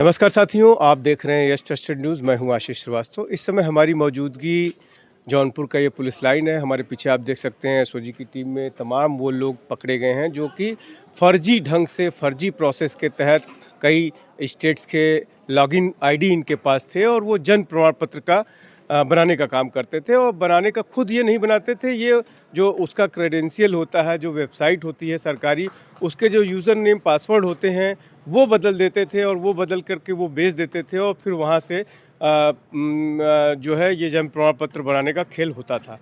नमस्कार साथियों, आप देख रहे हैं यस ट्रस्टेड न्यूज़। मैं हूं आशीष श्रीवास्तव। इस समय हमारी मौजूदगी जौनपुर का ये पुलिस लाइन है। हमारे पीछे आप देख सकते हैं एसओजी की टीम में तमाम वो लोग पकड़े गए हैं जो कि फर्जी ढंग से फर्जी प्रोसेस के तहत कई स्टेट्स के लॉगिन आईडी इनके पास थे और वो जन प्रमाण पत्र का बनाने का काम करते थे। और बनाने का खुद ये नहीं बनाते थे, ये जो उसका क्रेडेंशियल होता है, जो वेबसाइट होती है सरकारी, उसके जो यूज़र नेम पासवर्ड होते हैं वो बदल देते थे और वो बदल करके वो बेच देते थे और फिर वहाँ से जो है ये जन प्रमाण पत्र बनाने का खेल होता था।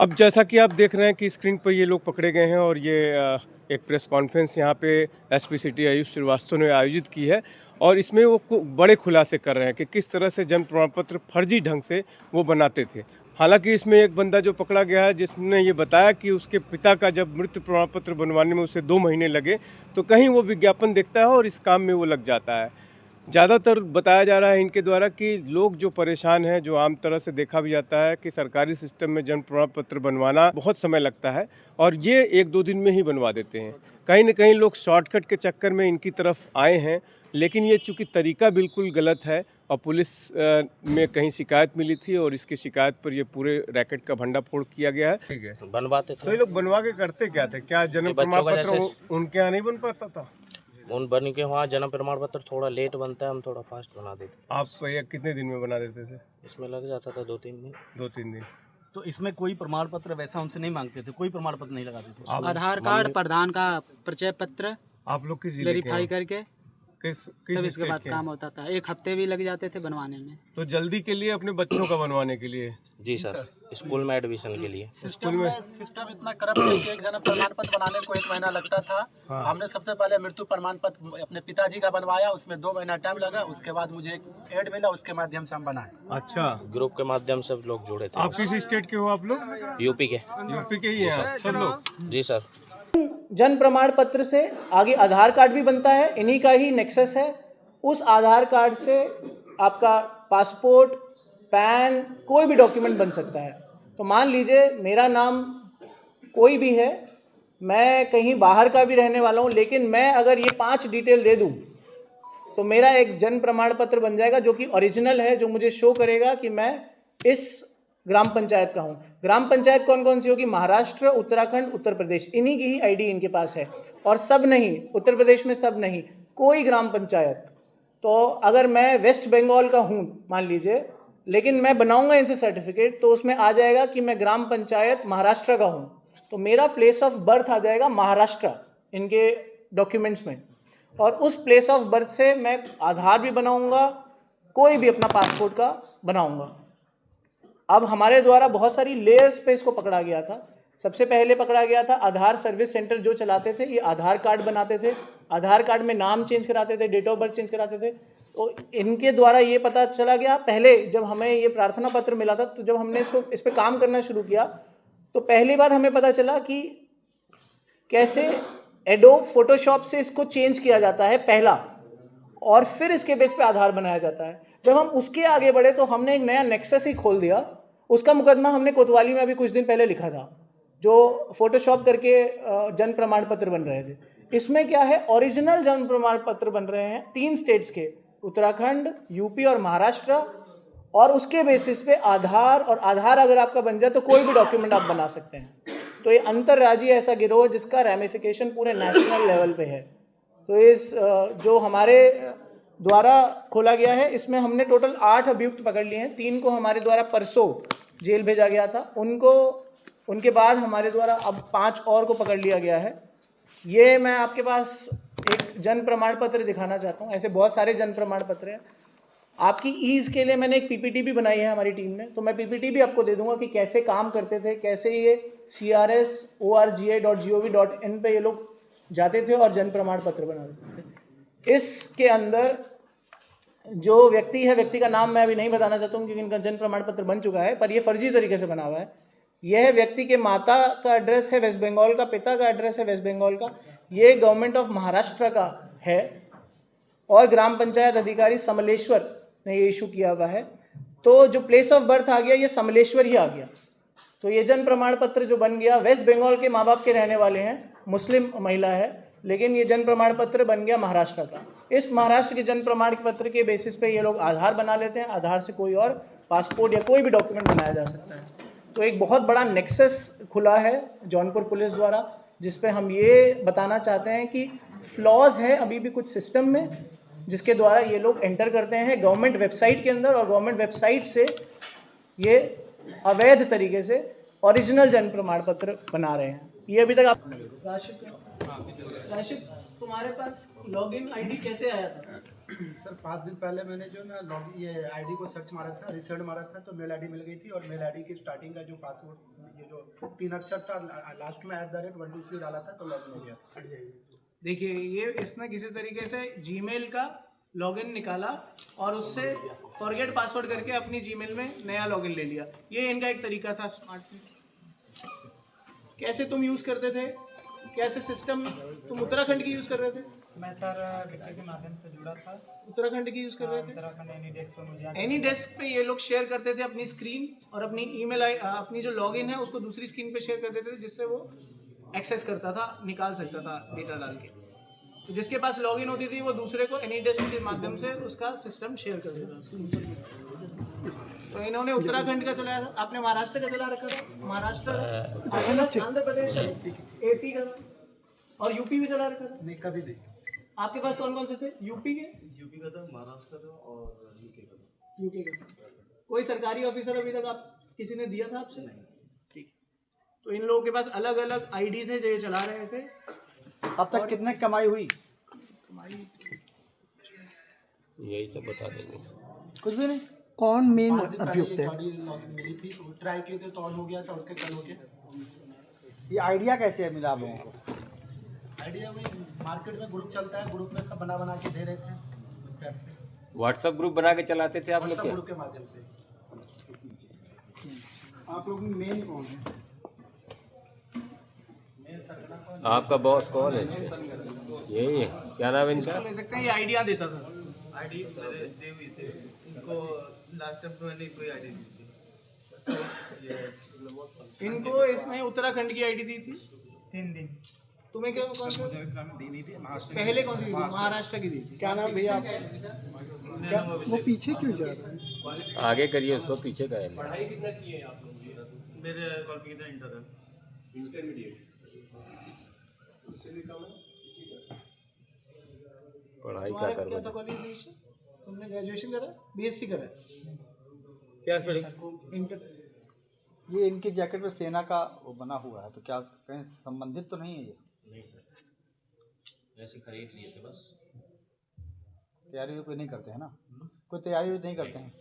अब जैसा कि आप देख रहे हैं कि स्क्रीन पर ये लोग पकड़े गए हैं और ये एक प्रेस कॉन्फ्रेंस यहाँ पे एसपी सिटी आयुष श्रीवास्तव ने आयोजित की है और इसमें वो बड़े खुलासे कर रहे हैं कि किस तरह से जन प्रमाण पत्र फर्जी ढंग से वो बनाते थे। हालांकि इसमें एक बंदा जो पकड़ा गया है जिसने ये बताया कि उसके पिता का जब मृत्यु प्रमाण पत्र बनवाने में उसे 2 महीने लगे, तो कहीं वो विज्ञापन देखता है और इस काम में वो लग जाता है। ज़्यादातर बताया जा रहा है इनके द्वारा कि लोग जो परेशान हैं, जो आम तरह से देखा भी जाता है कि सरकारी सिस्टम में जन्म प्रमाण पत्र बनवाना बहुत समय लगता है और ये 1-2 दिन में ही बनवा देते हैं। कहीं न कहीं लोग शॉर्टकट के चक्कर में इनकी तरफ आए हैं, लेकिन ये चूँकि तरीका बिल्कुल गलत है और पुलिस में कहीं शिकायत मिली थी और इसकी शिकायत पर ये पूरे रैकेट का भंडाफोड़ किया गया है। ठीक है, बनवाते तो थे। ये लोग बनवा के करते क्या थे? क्या जन्म प्रमाण पत्र उनके यहाँ नहीं बन पाता था? उन बन के वहाँ जन्म प्रमाण पत्र थोड़ा लेट बनता है, हम थोड़ा फास्ट बना देते। आप ये कितने दिन में बना देते थे? इसमें लग जाता था 2-3 दिन। 2-3 दिन। तो इसमें कोई प्रमाण पत्र वैसा उनसे नहीं मांगते थे, कोई प्रमाण पत्र नहीं लगाते थे। आधार कार्ड, प्रधान का परिचय पत्र आप लोग किस जिले के वेरीफाई हैं? करके किस तब इसके बाद स्टेट के काम होता था। 1 हफ्ते भी लग जाते थे बनवाने में। तो जल्दी के लिए अपने बच्चों का बनवाने के लिए जी सर, स्कूल में एडमिशन के लिए। स्कूल में सिस्टम इतना करप्ट है कि एक जन्म प्रमाण पत्र बनाने को 1 महीना लगता था। हाँ। हमने सबसे पहले मृत्यु प्रमाण पत्र अपने पिताजी का बनवाया, उसमें 2 महीना टाइम लगा। उसके बाद मुझे एक ऐड मिला, उसके माध्यम से हम बनाए। अच्छा, ग्रुप के माध्यम से लोग जुड़े थे। आप किस स्टेट के हो आप लोग? यूपी के। यूपी के ही हैं सब लोग? जी सर। जन प्रमाण पत्र से आगे आधार कार्ड भी बनता है, इन्हीं का ही नेक्सस है। उस आधार कार्ड से आपका पासपोर्ट, पैन, कोई भी डॉक्यूमेंट बन सकता है। तो मान लीजिए मेरा नाम कोई भी है, मैं कहीं बाहर का भी रहने वाला हूँ, लेकिन मैं अगर ये 5 डिटेल दे दूँ तो मेरा एक जन प्रमाण पत्र बन जाएगा जो कि ओरिजिनल है, जो मुझे शो करेगा कि मैं इस ग्राम पंचायत का हूँ। ग्राम पंचायत कौन कौन सी होगी? महाराष्ट्र, उत्तराखंड, उत्तर प्रदेश, इन्हीं की ही आईडी इनके पास है। और सब नहीं, उत्तर प्रदेश में सब नहीं, कोई ग्राम पंचायत। तो अगर मैं वेस्ट बंगाल का हूँ मान लीजिए, लेकिन मैं बनाऊंगा इनसे सर्टिफिकेट, तो उसमें आ जाएगा कि मैं ग्राम पंचायत महाराष्ट्र का हूँ, तो मेरा प्लेस ऑफ बर्थ आ जाएगा महाराष्ट्र इनके डॉक्यूमेंट्स में। और उस प्लेस ऑफ बर्थ से मैं आधार भी बनाऊंगा, कोई भी अपना पासपोर्ट का बनाऊंगा। अब हमारे द्वारा बहुत सारी लेयर्स पे इसको पकड़ा गया था। सबसे पहले पकड़ा गया था आधार सर्विस सेंटर जो चलाते थे, ये आधार कार्ड बनाते थे, आधार कार्ड में नाम चेंज कराते थे, डेट ऑफ बर्थ चेंज कराते थे। तो इनके द्वारा ये पता चला गया, पहले जब हमें ये प्रार्थना पत्र मिला था, तो जब हमने इस पे काम करना शुरू किया, तो पहली बार हमें पता चला कि कैसे एडोब फोटोशॉप से इसको चेंज किया जाता है पहला, और फिर इसके बेस पे आधार बनाया जाता है। जब हम उसके आगे बढ़े तो हमने एक नया नेक्सस ही खोल दिया। उसका मुकदमा हमने कोतवाली में अभी कुछ दिन पहले लिखा था, जो फोटोशॉप करके जन प्रमाण पत्र बन रहे थे। इसमें क्या है, ओरिजिनल जन प्रमाण पत्र बन रहे हैं 3 स्टेट्स के, उत्तराखंड, यूपी और महाराष्ट्र। और उसके बेसिस पे आधार, और आधार अगर आपका बन जाए तो कोई भी डॉक्यूमेंट आप बना सकते हैं। तो ये अंतर्राज्यीय ऐसा गिरोह है जिसका रैमिफिकेशन पूरे नेशनल लेवल पे है। तो इस जो हमारे द्वारा खोला गया है, इसमें हमने टोटल 8 अभियुक्त पकड़ लिए हैं। 3 को हमारे द्वारा परसों जेल भेजा गया था, उनके बाद हमारे द्वारा अब 5 और को पकड़ लिया गया है। ये मैं आपके पास एक जन प्रमाण पत्र दिखाना चाहता हूँ। ऐसे बहुत सारे जन प्रमाण पत्र हैं। आपकी ईज़ के लिए मैंने एक पीपीटी भी बनाई है हमारी टीम ने, तो मैं पीपीटी भी आपको दे दूंगा कि कैसे काम करते थे, कैसे ये crs.orga.gov.in पे ये लोग जाते थे और जन प्रमाण पत्र बनाते थे। इसके अंदर जो व्यक्ति है, व्यक्ति का नाम मैं अभी नहीं बताना चाहता हूँ क्योंकि इनका जन प्रमाण पत्र बन चुका है, पर ये फर्जी तरीके से बना हुआ है। यह व्यक्ति के माता का एड्रेस है वेस्ट बंगाल का, पिता का एड्रेस है वेस्ट बंगाल का, ये गवर्नमेंट ऑफ महाराष्ट्र का है, और ग्राम पंचायत अधिकारी समलेश्वर ने ये इशू किया हुआ है। तो जो प्लेस ऑफ बर्थ आ गया, ये समलेश्वर ही आ गया। तो ये जन प्रमाण पत्र जो बन गया, वेस्ट बंगाल के माँ बाप के रहने वाले हैं, मुस्लिम महिला है, लेकिन ये जन प्रमाण पत्र बन गया महाराष्ट्र का। इस महाराष्ट्र के जन प्रमाण पत्र के बेसिस पे ये लोग आधार बना लेते हैं, आधार से कोई और पासपोर्ट या कोई भी डॉक्यूमेंट बनाया जा सकता है। तो एक बहुत बड़ा नेक्सस खुला है जौनपुर पुलिस द्वारा, जिस पे हम ये बताना चाहते हैं कि फ्लॉज है अभी भी कुछ सिस्टम में, जिसके द्वारा ये लोग एंटर करते हैं गवर्नमेंट वेबसाइट के अंदर और गवर्नमेंट वेबसाइट से ये अवैध तरीके से ओरिजिनल जन प्रमाण पत्र बना रहे हैं। ये अभी तक आप राशिद, तुम्हारे पास लॉगिन आईडी कैसे आया था? सर 5 दिन पहले मैंने जो ना ये आईडी को सर्च मारा था, रिसर्च मारा था, तो मेल आईडी मिल गई थी और मेल आईडी की स्टार्टिंग का जो पासवर्ड ये जो 3 अक्षर था लास्ट में @123 डाला था तो लॉगिन हो गया। देखिए ये इसने किसी तरीके से जीमेल का लॉगिन निकाला और उससे फॉरगेट पासवर्ड करके अपनी जीमेल में नया लॉगिन ले लिया। ये इनका एक तरीका था स्मार्ट। कैसे तुम यूज़ करते थे, कैसे सिस्टम तुम उत्तराखंड की यूज़ कर रहे थे? मैं सर विक्टर के माध्यम से जुड़ा था। उत्तराखंड की यूज़ कर रहे थे? उत्तराखंड एनी डेस्क पर मुझे एनी डेस्क पे ये लोग शेयर करते थे अपनी स्क्रीन और अपनी ईमेल अपनी जो लॉगिन है उसको दूसरी स्क्रीन पे शेयर कर देते थे, जिससे वो एक्सेस करता था, निकाल सकता था डेटा डाल के। तो जिसके पास लॉगिन होती थी वो दूसरे को एनी डेस्क के माध्यम से उसका सिस्टम शेयर कर देता था। तो इन्होंने उत्तराखंड का चलाया था, आपने महाराष्ट्र का चला रखा था। महाराष्ट्र, आंध्र प्रदेश, AP का और यूपी भी चला रखा था। नहीं कभी नहीं। आपके पास कौन कौन से थे? यूपी का था, महाराष्ट्र का था और यूके का। कोई सरकारी ऑफिसर अभी तक आप किसी ने दिया था आपसे? नहीं। ठीक। तो इन लोगों के पास अलग अलग आईडी थे जो ये चला रहे थे। अब तक कितने कमाई हुई? यही सब बता देंगे। कुछ भी नहीं। कौन मेन 5 दिन पहले अभियुक्त ये है? गाड़ी लॉगिन मिली थी, तो ट्राई किए थे तो ऑन हो गया था, उसके कल हो गया। ये आइडिया कैसे मिला आप लोगों को? आइडिया वही मार्केट में ग्रुप चलता है, ग्रुप में सब बना के दे रहे थे उस टाइप से, व्हाट्सएप ग्रुप बना के चलाते थे आप लोग सब क्या? ग्रुप के माध्यम से। आप लोग में मेन कौन है? आपका बॉस कौन है? यही है, क्या नाम है इनका? ले सकते हैं, ये आइडिया देता था। आईडी दे हुई थे इनको, लास्ट टाइम मैंने कोई आईडी दी थी। इनको इसने उत्तराखंड की आईडी दी थी 3 दिन। तुम्हें क्या कौन सा पहले कौन सी दी थी? महाराष्ट्र की दी थी। क्या नाम भैया आपका? वो पीछे क्यों जा रहा है? आगे करिए उसको, पीछे का है। पढ़ाई कितना किए हैं आप लोग? मेरे क्वालिफिकेशन इंटर है। इंटरमीडिएट। उससे भी कम है? पढ़ाई क्या तुम्हारा कर क्या था क्वालिफिकेशन? तुमने ग्रेजुएशन करा? BSc करा? क्या पढ़ी? इंटर। ये इनके जैकेट पे सेना का वो बना हुआ है, तो क्या कहीं संबंधित तो नहीं है ये? नहीं सर, ऐसे खरीद लिए थे बस। तैयारी भी कोई नहीं करते हैं ना? कोई तैयारी भी नहीं करते हैं।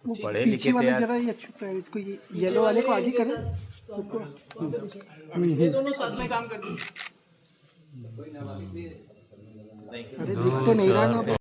पढ़े लिखे थे यार। ये अच्छा इसको ये येलो वाले को आगे करें उसको। ये दोनों साथ में काम करते हैं। अरे दिख तो नहीं रहा ना।